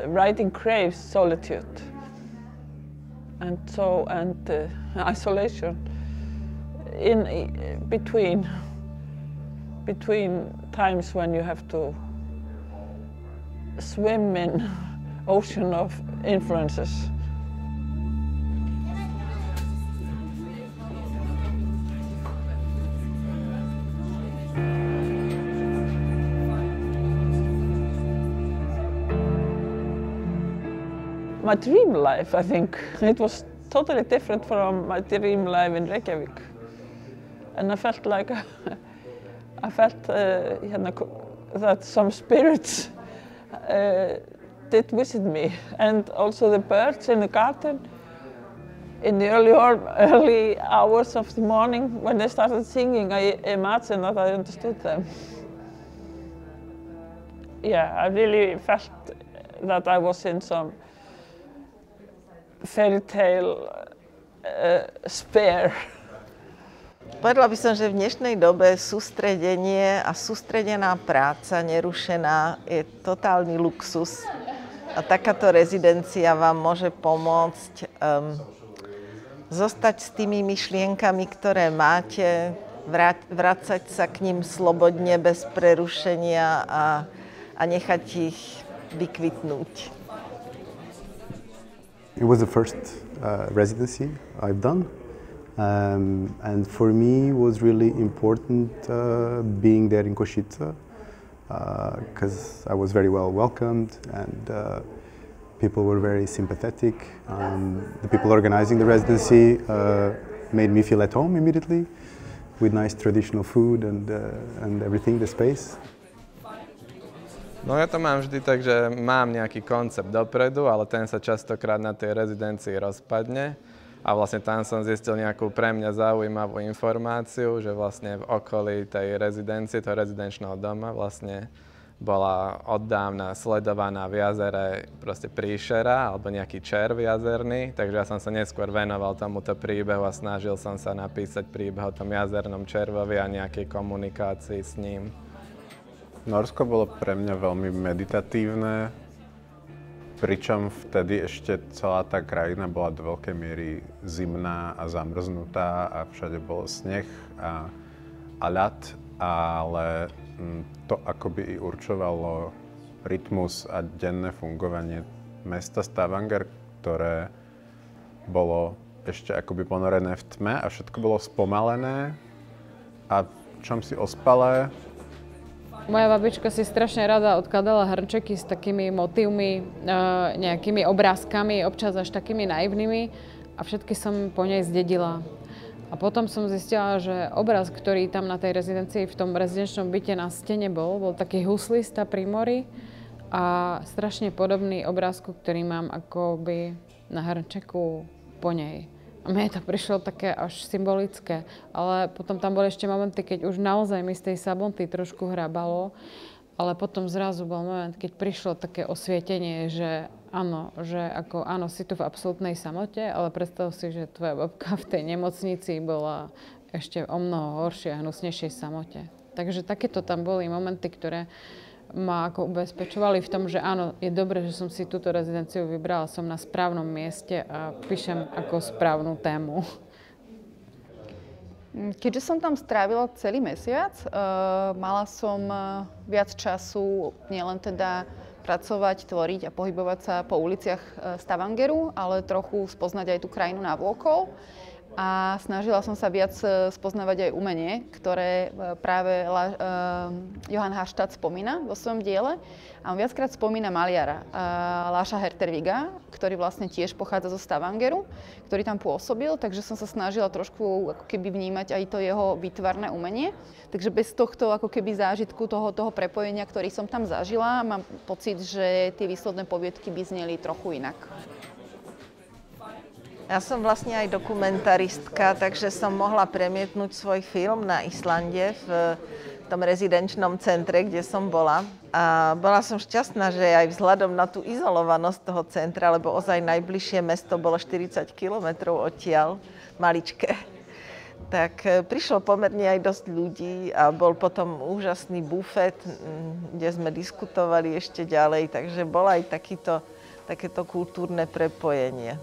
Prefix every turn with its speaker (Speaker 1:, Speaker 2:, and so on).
Speaker 1: writing craves solitude and isolation in between times when you have to swim in ocean of influences. My dream life, I think, it was totally different from my dream life in Reykjavik. And I felt like, that some spirits did visit me. And also the birds in the garden, in the early hours of the morning, when they started singing, I imagined that I understood them. Yeah, I really felt that I was in some fairy tale spare.
Speaker 2: Povedala by som, že v dnešnej dobe sústredenie a sústredená práca nerušená je totálny luxus. A takáto rezidencia vám môže pomôcť zostať s tými myšlienkami, ktoré máte, vracať sa k nim slobodne, bez prerušenia a nechať ich vykvitnúť.
Speaker 3: It was the first residency I've done, and for me it was really important being there in Košice because I was very well welcomed and people were very sympathetic. The people organizing the residency made me feel at home immediately with nice traditional food and everything, the space.
Speaker 4: No ja to mám vždy tak, že mám nejaký koncept dopredu, ale ten sa častokrát na tej rezidencii rozpadne. A vlastne tam som zistil nejakú pre mňa zaujímavú informáciu, že vlastne v okolí tej rezidencie, toho rezidenčného doma vlastne bola oddávna sledovaná v jazere proste príšera alebo nejaký červ jazerný. Takže ja som sa neskôr venoval tomuto príbehu a snažil som sa napísať príbeh o tom jazernom červovi a nejakej komunikácii s ním.
Speaker 5: Nórsko bolo pre mňa veľmi meditatívne, pričom vtedy ešte celá tá krajina bola do veľkej miery zimná a zamrznutá a všade bol sneh a ľad, ale to akoby i určovalo rytmus a denné fungovanie mesta Stavanger, ktoré bolo ešte akoby ponorené v tme a všetko bolo spomalené a čomsi ospalé.
Speaker 6: Moja babička si strašne rada odkladala hrnčeky s takými motívmi, nejakými obrázkami, občas až takými naivnými a všetky som po nej zdedila. A potom som zistila, že obraz, ktorý tam na tej rezidencii, v tom rezidenčnom byte na stene bol taký huslista pri mori a strašne podobný obrázku, ktorý mám akoby na hrnčeku po nej. A mne to prišlo také až symbolické, ale potom tam boli ešte momenty, keď už naozaj mi z tej samoty trošku hrabalo, ale potom zrazu bol moment, keď prišlo také osvietenie, že áno, si tu v absolútnej samote, ale predstav si, že tvoja babka v tej nemocnici bola ešte o mnoho horšie a hnusnejšej samote. Takže takéto tam boli momenty, ktoré ma ako ubezpečovali v tom, že áno, je dobré, že som si túto rezidenciu vybrala, som na správnom mieste a píšem ako správnu tému.
Speaker 7: Keďže som tam strávila celý mesiac, mala som viac času nielen teda pracovať, tvoriť a pohybovať sa po uliciach Stavangeru, ale trochu spoznať aj tú krajinu navôkol. A snažila som sa viac spoznávať aj umenie, ktoré práve Johan Hallstatt spomína vo svojom diele. A on viackrát spomína maliara Láša Herterviga, ktorý vlastne tiež pochádza zo Stavangeru, ktorý tam pôsobil, takže som sa snažila trošku ako keby vnímať aj to jeho výtvarné umenie. Takže bez tohto ako keby zážitku toho prepojenia, ktorý som tam zažila, mám pocit, že tie výsledné poviedky by zneli trochu inak.
Speaker 2: Ja som vlastne aj dokumentaristka, takže som mohla premietnúť svoj film na Islande v tom rezidenčnom centre, kde som bola. A bola som šťastná, že aj vzhľadom na tú izolovanosť toho centra, lebo ozaj najbližšie mesto bolo 40 kilometrov odtiaľ, maličké, tak prišlo pomerne aj dosť ľudí a bol potom úžasný bufet, kde sme diskutovali ešte ďalej, takže bolo aj takéto kultúrne prepojenie.